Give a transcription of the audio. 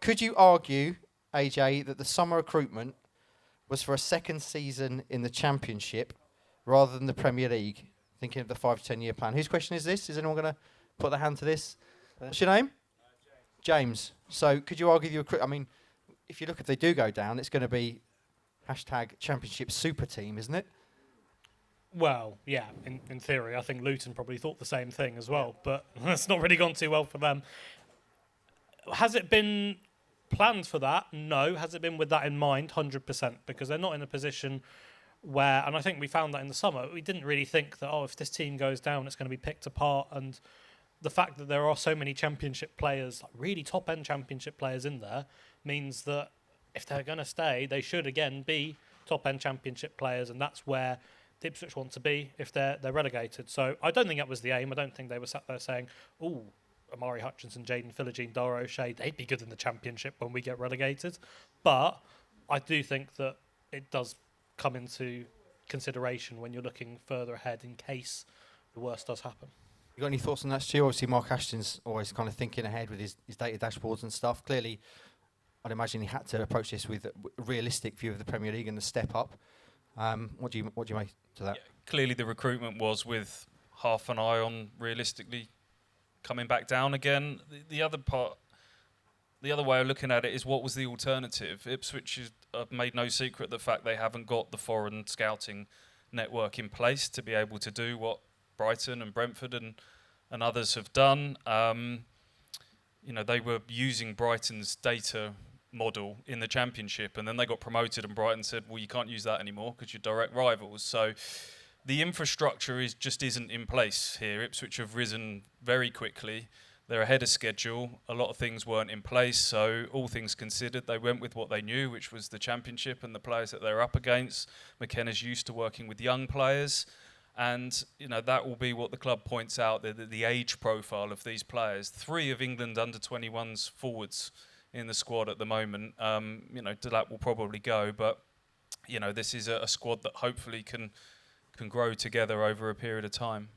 Could you argue, AJ, that the summer recruitment was for a second season in the Championship rather than the Premier League? Thinking of the 5 to 10 year plan. Whose question is this? Is anyone going to put their hand to this? What's your name? James. So could you argue I mean, if you look, if they do go down, it's going to be hashtag Championship Super Team, isn't it? Well, yeah, in theory. I think Luton probably thought the same thing as well, but it's not really gone too well for them. Has it been planned for that? No. Has it been with that in mind? 100%, because they're not in a position where, and I think we found that in the summer, we didn't really think that, if this team goes down, it's going to be picked apart. And the fact that there are so many Championship players, like really top-end Championship players in there, means that if they're going to stay, they should, again, be top-end Championship players, and that's where Ipswich want to be if they're relegated. So I don't think that was the aim. I don't think they were sat there saying, Amari Hutchinson, Jaden Philogene, Dara O'Shea, they'd be good in the Championship when we get relegated. But I do think that it does come into consideration when you're looking further ahead in case the worst does happen. You got any thoughts on that, Stu? Obviously, Mark Ashton's always kind of thinking ahead with his data dashboards and stuff. Clearly, I'd imagine he had to approach this with a realistic view of the Premier League and the step up. What do you make to that? Yeah, clearly, the recruitment was with half an eye on realistically coming back down again. The other way of looking at it is, what was the alternative? Ipswich have made no secret of the fact they haven't got the foreign scouting network in place to be able to do what Brighton and Brentford and others have done. They were using Brighton's data model in the Championship, and then they got promoted, and Brighton said, well, you can't use that anymore because you're direct rivals. So the infrastructure just isn't in place here. Ipswich have risen very quickly. They're ahead of schedule. A lot of things weren't in place, so all things considered, they went with what they knew, which was the Championship and the players that they're up against. McKenna's used to working with young players, and that will be what the club points out, the age profile of these players. 3 of England under-21s forwards in the squad at the moment. Delap will probably go, but this is a squad that hopefully can grow together over a period of time.